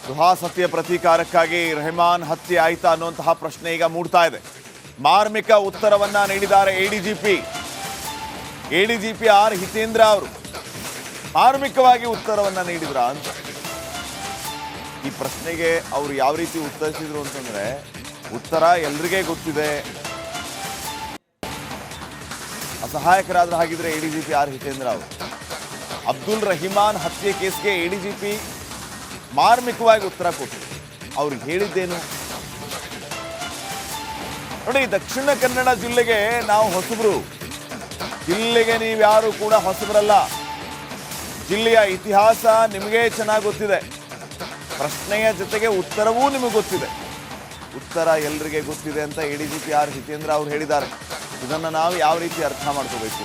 ಗೃಹಸತ್ಯ ಪ್ರತೀಕಾರಕ್ಕಾಗಿ ರೆಹಮಾನ್ ಹತ್ಯೆ ಆಯ್ತಾ ಅನ್ನುವಂತಹ ಪ್ರಶ್ನೆ ಈಗ ಮೂಡ್ತಾ ಇದೆ. ಮಾರ್ಮಿಕ ಉತ್ತರವನ್ನ ನೀಡಿದ್ದಾರೆ ಎಡಿಜಿಪಿ ಆರ್ ಹಿತೇಂದ್ರ ಅವರು. ಮಾರ್ಮಿಕವಾಗಿ ಉತ್ತರವನ್ನ ನೀಡಿದ್ರ ಅಂತ ಈ ಪ್ರಶ್ನೆಗೆ ಅವರು ಯಾವ ರೀತಿ ಉತ್ತರಿಸಿದ್ರು ಅಂತಂದ್ರೆ, ಉತ್ತರ ಎಲ್ರಿಗೇ ಗೊತ್ತಿದೆ, ಅಸಹಾಯಕರಾದ್ರೆ ಹಾಗಿದ್ರೆ ಎಡಿಜಿಪಿ ಆರ್ ಹಿತೇಂದ್ರ ಅವರು. ಅಬ್ದುಲ್ ರಹಿಮಾನ್ ಹತ್ಯೆ ಕೇಸ್ಗೆ ಎಡಿಜಿಪಿ ಮಾರ್ಮಿಕವಾಗಿ ಉತ್ತರ ಕೊಟ್ಟರು. ಅವ್ರಿಗೆ ಹೇಳಿದ್ದೇನು ನೋಡಿ, ದಕ್ಷಿಣ ಕನ್ನಡ ಜಿಲ್ಲೆಗೆ ನಾವು ಹೊಸಬರು, ಜಿಲ್ಲೆಗೆ ನೀವ್ಯಾರು ಕೂಡ ಹೊಸಬರಲ್ಲ. ಜಿಲ್ಲೆಯ ಇತಿಹಾಸ ನಿಮಗೆ ಚೆನ್ನಾಗಿ ಗೊತ್ತಿದೆ, ಪ್ರಶ್ನೆಯ ಜೊತೆಗೆ ಉತ್ತರವೂ ನಿಮಗೆ ಗೊತ್ತಿದೆ. ಉತ್ತರ ಎಲ್ರಿಗೆ ಗೊತ್ತಿದೆ ಅಂತ ಎಡಿಜಿಪಿ ಆರ್ ಹಿತೇಂದ್ರ ಅವರು ಹೇಳಿದ್ದಾರೆ. ಇದನ್ನು ನಾವು ಯಾವ ರೀತಿ ಅರ್ಥ ಮಾಡ್ಕೋಬೇಕು?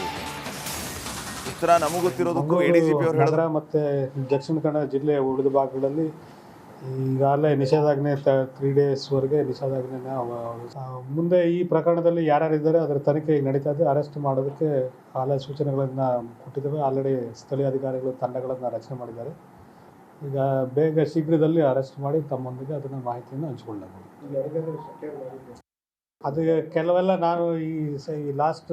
ಉತ್ತರ ನಮಗೆ ಗೊತ್ತಿರೋದಕ್ಕೂ ಎಡಿಜಿಪಿ ಅವರು ಹೇಳಿದ್ರೆ, ಮತ್ತೆ ದಕ್ಷಿಣ ಕನ್ನಡ ಜಿಲ್ಲೆಯ ಉಳಿದ ಭಾಗಗಳಲ್ಲಿ ಈಗಾಗಲೇ ನಿಷೇಧಾಜ್ಞೆ 3 ಡೇಸ್ವರೆಗೆ ನಿಷೇಧಾಜ್ಞೆ. ಮುಂದೆ ಈ ಪ್ರಕರಣದಲ್ಲಿ ಯಾರ್ಯಾರಿದ್ದಾರೆ ಅದರ ತನಿಖೆ ನಡೀತಾ ಇದೆ. ಅರೆಸ್ಟ್ ಮಾಡೋದಕ್ಕೆ ಆಲ ಸೂಚನೆಗಳನ್ನು ಕೊಟ್ಟಿದ್ದೇವೆ. ಆಲ್ರೆಡಿ ಸ್ಥಳೀಯ ಅಧಿಕಾರಿಗಳು ತಂಡಗಳನ್ನು ರಚನೆ ಮಾಡಿದ್ದಾರೆ. ಈಗ ಬೇಗ ಶೀಘ್ರದಲ್ಲಿ ಅರೆಸ್ಟ್ ಮಾಡಿ ತಮ್ಮೊಂದಿಗೆ ಅದನ್ನು ಮಾಹಿತಿಯನ್ನು ಹಂಚಿಕೊಳ್ಳಬಹುದು. ಅದು ಕೆಲವೆಲ್ಲ ನಾನು ಈ ಲಾಸ್ಟ್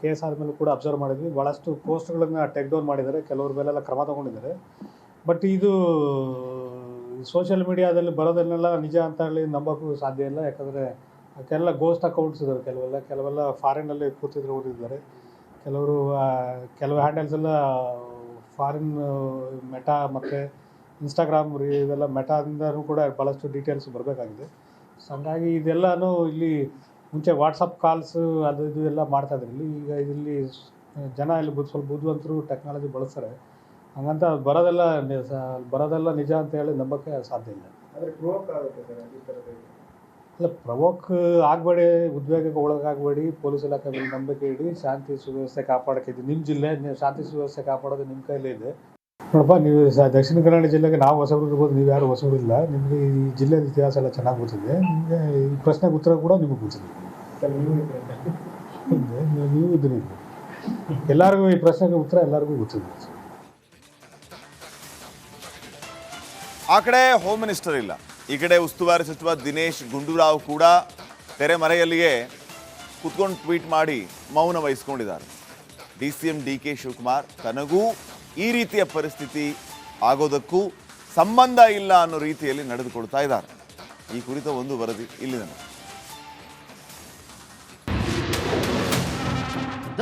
ಕೇಸ್ ಆದಮೇಲೆ ಕೂಡ ಅಬ್ಸರ್ವ್ ಮಾಡಿದ್ವಿ. ಭಾಳಷ್ಟು ಪೋಸ್ಟ್ಗಳನ್ನು ಟೇಕ್ ಡೌನ್ ಮಾಡಿದ್ದಾರೆ, ಕೆಲವ್ರ ಮೇಲೆಲ್ಲ ಕ್ರಮ ತಗೊಂಡಿದ್ದಾರೆ. ಬಟ್ ಇದು ಸೋಷಿಯಲ್ ಮೀಡಿಯಾದಲ್ಲಿ ಬರೋದನ್ನೆಲ್ಲ ನಿಜ ಅಂತ ಹೇಳಿ ನಂಬೋಕ್ಕೂ ಸಾಧ್ಯ ಇಲ್ಲ. ಯಾಕಂದರೆ ಕೆಲವೆಲ್ಲ ಗೋಸ್ಟ್ ಅಕೌಂಟ್ಸ್ ಇದ್ದಾವೆ, ಕೆಲವೆಲ್ಲ ಫಾರಿನಲ್ಲಿ ಕೂತಿದ್ರು ಓದಿದ್ದಾರೆ. ಕೆಲವು ಹ್ಯಾಂಡಲ್ಸ್ ಎಲ್ಲ ಫಾರಿನ್ ಮೆಟಾ ಮತ್ತು ಇನ್ಸ್ಟಾಗ್ರಾಮ್ ಇವೆಲ್ಲ ಮೆಟಾದಿಂದನೂ ಕೂಡ ಭಾಳಷ್ಟು ಡೀಟೇಲ್ಸ್ ಬರಬೇಕಾಗಿದೆ. ಸೊ ಹಂಗಾಗಿ ಇದೆಲ್ಲನೂ ಇಲ್ಲಿ ಮುಂಚೆ ವಾಟ್ಸಪ್ ಕಾಲ್ಸು ಅದು ಇದು ಎಲ್ಲ ಮಾಡ್ತಾಯಿದ್ರು. ಈಗ ಇಲ್ಲಿ ಜನ ಇಲ್ಲಿ ಸ್ವಲ್ಪ ಬುದ್ಧಿವಂತರು ಟೆಕ್ನಾಲಜಿ ಬಳಸ್ತಾರೆ. ಹಂಗಂತ ಬರೋದೆಲ್ಲ ನಿಜ ಅಂತ ಹೇಳಿ ನಂಬೋಕ್ಕೆ ಸಾಧ್ಯ ಇಲ್ಲ. ಅಲ್ಲ, ಪ್ರವೋಕ್ ಆಗಬೇಡಿ, ಉದ್ವೇಗಕ್ಕೆ ಒಳಗಾಗಬೇಡಿ, ಪೊಲೀಸ್ ಇಲಾಖೆ ಮೇಲೆ ನಂಬಿಕೆ ಇಡಿ, ಶಾಂತಿ ಸುವ್ಯವಸ್ಥೆ ಕಾಪಾಡೋಕ್ಕೆ ಇದು ನಿಮ್ಮ ಜಿಲ್ಲೆ, ನೀವು ಶಾಂತಿ ಸುವ್ಯವಸ್ಥೆ ಕಾಪಾಡೋದು ನಿಮ್ಮ ಕೈಲೇ ಇದೆ. ನೋಡಪ್ಪ, ನೀವು ದಕ್ಷಿಣ ಕನ್ನಡ ಜಿಲ್ಲೆಗೆ ನಾವು ಹೊಸಬರು ಇರ್ಬೋದು, ನೀವು ಯಾರು ಹೊಸಬರಿಲ್ಲ. ನಿಮಗೆ ಈ ಜಿಲ್ಲೆಯ ಇತಿಹಾಸ ಎಲ್ಲ ಚೆನ್ನಾಗಿ ಗೊತ್ತಿದೆ. ನಿಮಗೆ ಈ ಪ್ರಶ್ನೆಗೆ ಉತ್ತರ ಕೂಡ ನಿಮಗೆ ಗೊತ್ತಿದೆ. ನೀವು ಇದ್ರಿ, ಎಲ್ಲರಿಗೂ ಈ ಪ್ರಶ್ನೆಗೆ ಉತ್ತರ ಎಲ್ಲರಿಗೂ ಗೊತ್ತಿದೆ. ಆ ಕಡೆ ಹೋಮ್ ಮಿನಿಸ್ಟರ್ ಇಲ್ಲ, ಈ ಕಡೆ ಉಸ್ತುವಾರಿ ಸಚಿವ ದಿನೇಶ್ ಗುಂಡೂರಾವ್ ಕೂಡ ತೆರೆಮರೆಯಲ್ಲಿಯೇ ಕುತ್ಕೊಂಡು ಟ್ವೀಟ್ ಮಾಡಿ ಮೌನ ವಹಿಸ್ಕೊಂಡಿದ್ದಾರೆ. DCM DK ಶಿವಕುಮಾರ್ ತನಗೂ ಈ ರೀತಿಯ ಪರಿಸ್ಥಿತಿ ಆಗೋದಕ್ಕೂ ಸಂಬಂಧ ಇಲ್ಲ ಅನ್ನೋ ರೀತಿಯಲ್ಲಿ ನಡೆದುಕೊಳ್ತಾ ಇದ್ದಾರೆ. ಈ ಕುರಿತ ಒಂದು ವರದಿ ಇಲ್ಲಿದೆ.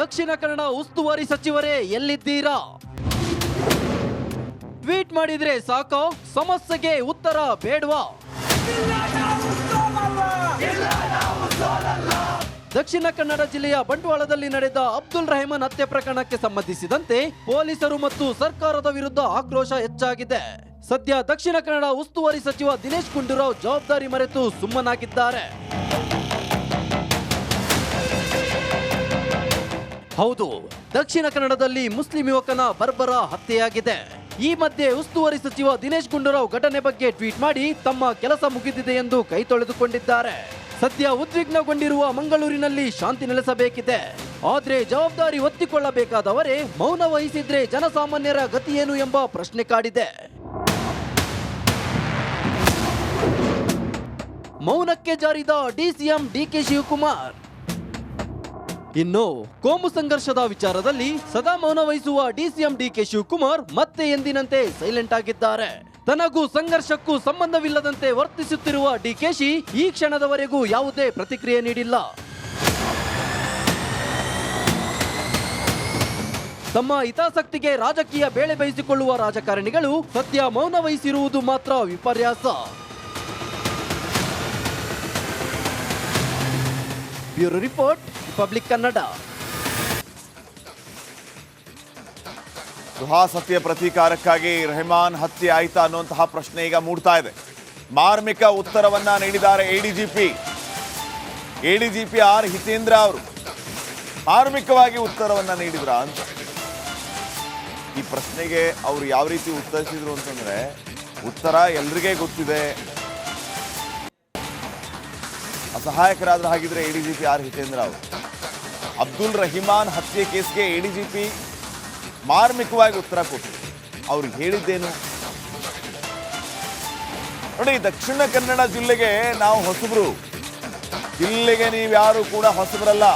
ದಕ್ಷಿಣ ಕನ್ನಡ ಉಸ್ತುವಾರಿ ಸಚಿವರೇ ಎಲ್ಲಿದ್ದೀರಾ? ಟ್ವೀಟ್ ಮಾಡಿದ್ರೆ ಸಾಕೋ, ಸಮಸ್ಯೆಗೆ ಉತ್ತರ ಬೇಡವಾ? ದಕ್ಷಿಣ ಕನ್ನಡ ಜಿಲ್ಲೆಯ ಬಂಟ್ವಾಳದಲ್ಲಿ ನಡೆದ ಅಬ್ದುಲ್ ರೆಹಮಾನ್ ಹತ್ಯೆ ಪ್ರಕರಣಕ್ಕೆ ಸಂಬಂಧಿಸಿದಂತೆ ಪೊಲೀಸರು ಮತ್ತು ಸರ್ಕಾರದ ವಿರುದ್ಧ ಆಕ್ರೋಶ ಹೆಚ್ಚಾಗಿದೆ. ಸದ್ಯ ದಕ್ಷಿಣ ಕನ್ನಡ ಉಸ್ತುವಾರಿ ಸಚಿವ ದಿನೇಶ್ ಗುಂಡೂರಾವ್ ಜವಾಬ್ದಾರಿ ಮರೆತು ಸುಮ್ಮನಾಗಿದ್ದಾರೆ. ಹೌದು, ದಕ್ಷಿಣ ಕನ್ನಡದಲ್ಲಿ ಮುಸ್ಲಿಂ ಯುವಕನ ಬರ್ಬರ ಹತ್ಯೆಯಾಗಿದೆ. ಈ ಮಧ್ಯೆ ಉಸ್ತುವಾರಿ ಸಚಿವ ದಿನೇಶ್ ಗುಂಡೂರಾವ್ ಘಟನೆ ಬಗ್ಗೆ ಟ್ವೀಟ್ ಮಾಡಿ ತಮ್ಮ ಕೆಲಸ ಮುಗಿದಿದೆ ಎಂದು ಕೈ ತೊಳೆದುಕೊಂಡಿದ್ದಾರೆ. ಸದ್ಯ ಉದ್ವಿಗ್ನಗೊಂಡಿರುವ ಮಂಗಳೂರಿನಲ್ಲಿ ಶಾಂತಿ ನೆಲೆಸಬೇಕಿದೆ. ಆದ್ರೆ ಜವಾಬ್ದಾರಿ ಹೊತ್ತಿಕೊಳ್ಳಬೇಕಾದವರೇ ಮೌನ ವಹಿಸಿದ್ರೆ ಜನಸಾಮಾನ್ಯರ ಗತಿಯೇನು ಎಂಬ ಪ್ರಶ್ನೆ ಕಾಡಿದೆ. ಮೌನಕ್ಕೆ ಜಾರಿದ DCM DK ಶಿವಕುಮಾರ್. ಇನ್ನು ಕೋಮು ಸಂಘರ್ಷದ ವಿಚಾರದಲ್ಲಿ ಸದಾ ಮೌನ ವಹಿಸುವ DCM DK ಶಿವಕುಮಾರ್ ಮತ್ತೆ ಎಂದಿನಂತೆ ಸೈಲೆಂಟ್ ಆಗಿದ್ದಾರೆ. ತನಗೂ ಸಂಘರ್ಷಕ್ಕೂ ಸಂಬಂಧವಿಲ್ಲದಂತೆ ವರ್ತಿಸುತ್ತಿರುವ DKಶಿ ಈ ಕ್ಷಣದವರೆಗೂ ಯಾವುದೇ ಪ್ರತಿಕ್ರಿಯೆ ನೀಡಿಲ್ಲ. ತಮ್ಮ ಹಿತಾಸಕ್ತಿಗೆ ರಾಜಕೀಯ ಬೇಳೆ ಬೇಯಿಸಿಕೊಳ್ಳುವ ರಾಜಕಾರಣಿಗಳು ಸದ್ಯ ಮೌನ ವಹಿಸಿರುವುದು ಮಾತ್ರ ವಿಪರ್ಯಾಸ. Bureau report, republic Kannada. ಗೃಹಸತ್ಯ ಪ್ರತೀಕಾರಕ್ಕಾಗಿ ರೆಹಮಾನ್ ಹತ್ಯೆ ಆಯ್ತಾ ಅನ್ನುವಂತಹ ಪ್ರಶ್ನೆ ಈಗ ಮೂಡ್ತಾ ಇದೆ. ಮಾರ್ಮಿಕ ಉತ್ತರವನ್ನ ನೀಡಿದ್ದಾರೆ ಎಡಿಜಿಪಿ ಆರ್ ಹಿತೇಂದ್ರ ಅವರು. ಮಾರ್ಮಿಕವಾಗಿ ಉತ್ತರವನ್ನ ನೀಡಿದ್ರ ಅಂತ ಈ ಪ್ರಶ್ನೆಗೆ ಅವರು ಯಾವ ರೀತಿ ಉತ್ತರಿಸಿದ್ರು ಅಂತಂದ್ರೆ, ಉತ್ತರ ಎಲ್ರಿಗೇ ಗೊತ್ತಿದೆ, ಅಸಹಾಯಕರಾದ್ರೆ ಹಾಗಿದ್ರೆ ಎಡಿಜಿಪಿ ಆರ್ ಹಿತೇಂದ್ರ ಅವರು. ಅಬ್ದುಲ್ ರಹಿಮಾನ್ ಹತ್ಯೆ ಕೇಸ್ಗೆ ಎಡಿಜಿಪಿ ಮಾರ್ಮಿಕವಾಗಿ ಉತ್ತರ ಕೊಟ್ಟರು. ಅವ್ರಿಗೆ ಹೇಳಿದ್ದೇನು ನೋಡಿ, ದಕ್ಷಿಣ ಕನ್ನಡ ಜಿಲ್ಲೆಗೆ ನಾವು ಹೊಸಬರು. ಜಿಲ್ಲೆಗೆ ನೀವ್ಯಾರು ಕೂಡ ಹೊಸಬರಲ್ಲ.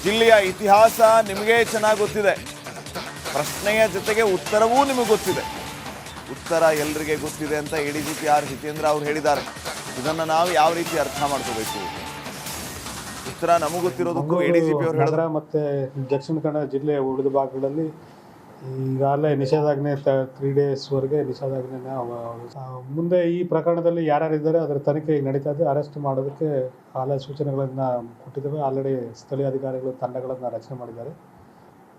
ಜಿಲ್ಲೆಯ ಇತಿಹಾಸ ನಿಮಗೆ ಚೆನ್ನಾಗಿ ಗೊತ್ತಿದೆ. ಪ್ರಶ್ನೆಯ ಜೊತೆಗೆ ಉತ್ತರವೂ ನಿಮಗೆ ಗೊತ್ತಿದೆ. ಉತ್ತರ ಎಲ್ಲರಿಗೆ ಗೊತ್ತಿದೆ ಅಂತ ADGP ಆರ್ ಹಿತೇಂದ್ರ ಅವರು ಹೇಳಿದ್ದಾರೆ. ಇದನ್ನು ನಾವು ಯಾವ ರೀತಿ ಅರ್ಥ ಮಾಡ್ಕೋಬೇಕು? ಉತ್ತರ ನಮಗೆ ಗೊತ್ತಿರೋದಕ್ಕೂ ADGP ಅವರು ಹೇಳಿದ್ರೆ ಮತ್ತೆ ದಕ್ಷಿಣ ಕನ್ನಡ ಜಿಲ್ಲೆಯ ಉಳಿದ ಭಾಗಗಳಲ್ಲಿ ಈಗಾಗಲೇ ನಿಷೇಧಾಜ್ಞೆ 3 ಡೇಸ್ವರೆಗೆ ನಿಷೇಧಾಜ್ಞೆ ಮುಂದೆ ಈ ಪ್ರಕರಣದಲ್ಲಿ ಯಾರ್ಯಾರಿದ್ದಾರೆ ಅದರ ತನಿಖೆ ನಡೀತಾ ಇದೆ. ಅರೆಸ್ಟ್ ಮಾಡೋದಕ್ಕೆ ಆಲ ಸೂಚನೆಗಳನ್ನು ಕೊಟ್ಟಿದ್ದೇವೆ. ಆಲ್ರೆಡಿ ಸ್ಥಳೀಯ ಅಧಿಕಾರಿಗಳು ತಂಡಗಳನ್ನು ರಚನೆ ಮಾಡಿದ್ದಾರೆ.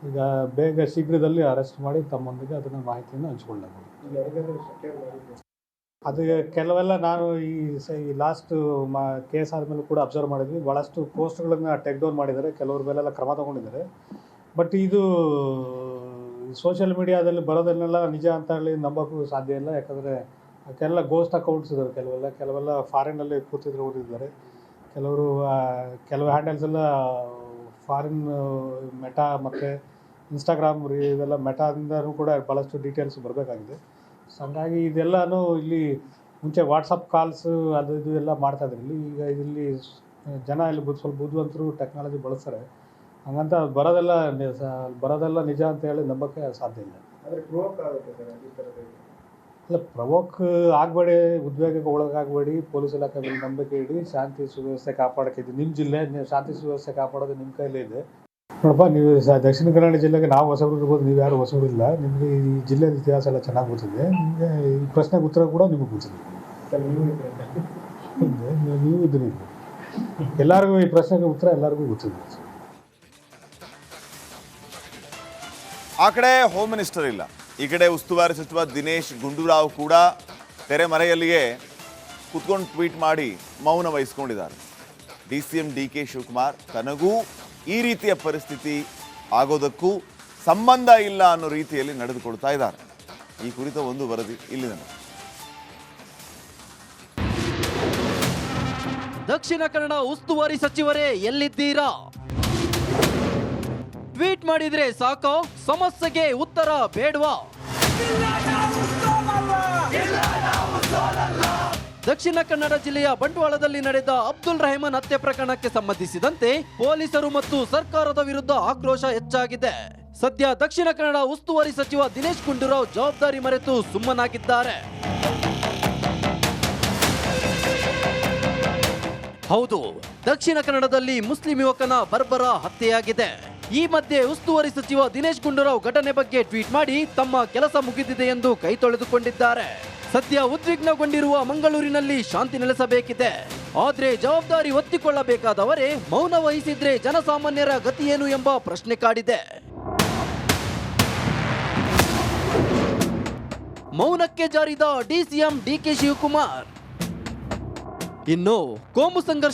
ಈಗ ಬೇಗ ಶೀಘ್ರದಲ್ಲಿ ಅರೆಸ್ಟ್ ಮಾಡಿ ತಮ್ಮೊಂದಿಗೆ ಅದನ್ನು ಮಾಹಿತಿಯನ್ನು ಹಂಚಿಕೊಳ್ಳಬಹುದು. ಅದು ಕೆಲವೆಲ್ಲ ನಾನು ಈ ಲಾಸ್ಟ್ ಕೇಸ್ ಆದಮೇಲೆ ಕೂಡ ಅಬ್ಸರ್ವ್ ಮಾಡಿದ್ವಿ. ಭಾಳಷ್ಟು ಪೋಸ್ಟ್ಗಳನ್ನು ಟೇಕ್ ಡೌನ್ ಮಾಡಿದ್ದಾರೆ. ಕೆಲವ್ರ ಮೇಲೆಲ್ಲ ಕ್ರಮ ತಗೊಂಡಿದ್ದಾರೆ. ಬಟ್ ಇದು ಸೋಷಿಯಲ್ ಮೀಡಿಯಾದಲ್ಲಿ ಬರೋದನ್ನೆಲ್ಲ ನಿಜ ಅಂತ ಹೇಳಿ ನಂಬೋಕ್ಕೂ ಸಾಧ್ಯ ಇಲ್ಲ. ಯಾಕಂದರೆ ಕೆಲವೆಲ್ಲ ಗೋಸ್ಟ್ ಅಕೌಂಟ್ಸ್ ಇದ್ದಾವೆ. ಕೆಲವೆಲ್ಲ ಫಾರಿನಲ್ಲಿ ಕೂತಿದ್ರು ಓದಿದ್ದಾರೆ. ಕೆಲವು ಹ್ಯಾಂಡಲ್ಸ್ ಎಲ್ಲ ಫಾರಿನ್ ಮೆಟಾ ಮತ್ತು ಇನ್ಸ್ಟಾಗ್ರಾಮ್ ಇವೆಲ್ಲ ಮೆಟಾದಿಂದನೂ ಕೂಡ ಭಾಳಷ್ಟು ಡೀಟೇಲ್ಸ್ ಬರಬೇಕಾಗಿದೆ. ಸೊ ಹಂಗಾಗಿ ಇದೆಲ್ಲನೂ ಇಲ್ಲಿ ಮುಂಚೆ ವಾಟ್ಸಪ್ ಕಾಲ್ಸು ಅದು ಇದು ಎಲ್ಲ ಮಾಡ್ತಾಯಿದ್ರು. ಈಗ ಇಲ್ಲಿ ಜನ ಇಲ್ಲಿ ಸ್ವಲ್ಪ ಬುದ್ಧಿವಂತರು ಟೆಕ್ನಾಲಜಿ ಬಳಸ್ತಾರೆ. ಹಂಗಂತ ಬರೋದೆಲ್ಲ ನಿಜ ಅಂತ ಹೇಳಿ ನಂಬೋಕ್ಕೆ ಸಾಧ್ಯ ಇಲ್ಲ. ಇಲ್ಲ, ಪ್ರವೋಕ್ ಆಗಬೇಡಿ, ಉದ್ವೇಗಕ್ಕೆ ಒಳಗಾಗಬೇಡಿ. ಪೊಲೀಸ್ ಇಲಾಖೆ ಮೇಲೆ ನಂಬಿಕೆ ಇಡಿ. ಶಾಂತಿ ಸುವ್ಯವಸ್ಥೆ ಕಾಪಾಡೋಕ್ಕಿದ್ದು ನಿಮ್ಮ ಜಿಲ್ಲೆ. ಶಾಂತಿ ಸುವ್ಯವಸ್ಥೆ ಕಾಪಾಡೋದು ನಿಮ್ಮ ಕೈಲೇ ಇದೆ. ನೋಡಪ್ಪ, ನೀವು ದಕ್ಷಿಣ ಕನ್ನಡ ಜಿಲ್ಲೆಗೆ ನಾವು ಹೊಸಬರು ಇರ್ಬೋದು, ನೀವು ಯಾರು ಹೊಸಬರು ಇಲ್ಲ. ನಿಮಗೆ ಈ ಜಿಲ್ಲೆಯ ಇತಿಹಾಸ ಎಲ್ಲ ಚೆನ್ನಾಗಿ ಗೊತ್ತಿದೆ. ನಿಮಗೆ ಈ ಪ್ರಶ್ನೆಗೆ ಉತ್ತರ ಕೂಡ ನಿಮಗೆ ಗೊತ್ತಿದೆ. ನೀವು ಇದ್ರಿ, ಎಲ್ಲರಿಗೂ ಈ ಪ್ರಶ್ನೆಗೆ ಉತ್ತರ ಎಲ್ಲರಿಗೂ ಗೊತ್ತಿದೆ. ಆ ಕಡೆ ಹೋಮ್ ಮಿನಿಸ್ಟರ್ ಇಲ್ಲ, ಈ ಕಡೆ ಉಸ್ತುವಾರಿ ಸಚಿವ ದಿನೇಶ್ ಗುಂಡೂರಾವ್ ಕೂಡ ತೆರೆಮರೆಯಲ್ಲಿಯೇ ಕುತ್ಕೊಂಡು ಟ್ವೀಟ್ ಮಾಡಿ ಮೌನ ವಹಿಸ್ಕೊಂಡಿದ್ದಾರೆ. DCM DK ಶಿವಕುಮಾರ್ ತನಗೂ ಈ ರೀತಿಯ ಪರಿಸ್ಥಿತಿ ಆಗೋದಕ್ಕೂ ಸಂಬಂಧ ಇಲ್ಲ ಅನ್ನೋ ರೀತಿಯಲ್ಲಿ ನಡೆದುಕೊಳ್ತಾ ಇದ್ದಾರೆ. ಈ ಕುರಿತ ಒಂದು ವರದಿ ಇಲ್ಲಿದೆ. ದಕ್ಷಿಣ ಕನ್ನಡ ಉಸ್ತುವಾರಿ ಸಚಿವರೇ ಎಲ್ಲಿದ್ದೀರಾ? ಟ್ವೀಟ್ ಮಾಡಿದ್ರೆ ಸಾಕೋ, ಸಮಸ್ಯೆಗೆ ಉತ್ತರ ಬೇಡವಾ? ದಕ್ಷಿಣ ಕನ್ನಡ ಜಿಲ್ಲೆಯ ಬಂಟ್ವಾಳದಲ್ಲಿ ನಡೆದ ಅಬ್ದುಲ್ ರೆಹಮಾನ್ ಹತ್ಯೆ ಪ್ರಕರಣಕ್ಕೆ ಸಂಬಂಧಿಸಿದಂತೆ ಪೊಲೀಸರು ಮತ್ತು ಸರ್ಕಾರದ ವಿರುದ್ಧ ಆಕ್ರೋಶ ಹೆಚ್ಚಾಗಿದೆ. ಸದ್ಯ ದಕ್ಷಿಣ ಕನ್ನಡ ಉಸ್ತುವಾರಿ ಸಚಿವ ದಿನೇಶ್ ಗುಂಡೂರಾವ್ ಜವಾಬ್ದಾರಿ ಮರೆತು ಸುಮ್ಮನಾಗಿದ್ದಾರೆ. ಹೌದು, ದಕ್ಷಿಣ ಕನ್ನಡದಲ್ಲಿ ಮುಸ್ಲಿಂ ಯುವಕನ ಬರ್ಬರ ಹತ್ಯೆಯಾಗಿದೆ. ಈ ಮಧ್ಯೆ ಉಸ್ತುವಾರಿ ಸಚಿವ ದಿನೇಶ್ ಗುಂಡೂರಾವ್ ಘಟನೆ ಬಗ್ಗೆ ಟ್ವೀಟ್ ಮಾಡಿ ತಮ್ಮ ಕೆಲಸ ಮುಗಿದಿದೆ ಎಂದು ಕೈ ತೊಳೆದುಕೊಂಡಿದ್ದಾರೆ. ಸದ್ಯ ಉದ್ವಿಗ್ನಗೊಂಡಿರುವ ಮಂಗಳೂರಿನಲ್ಲಿ ಶಾಂತಿ ನೆಲೆಸಬೇಕಿದೆ. ಆದ್ರೆ ಜವಾಬ್ದಾರಿ ಹೊತ್ತಿಕೊಳ್ಳಬೇಕಾದವರೇ ಮೌನ ವಹಿಸಿದ್ರೆ ಜನಸಾಮಾನ್ಯರ ಗತಿಯೇನು ಎಂಬ ಪ್ರಶ್ನೆ ಕಾಡಿದೆ. ಮೌನಕ್ಕೆ ಜಾರಿದ DCM DK ಶಿವಕುಮಾರ್. ಇನ್ನು ಕೋಮು ಸಂಘರ್ಷ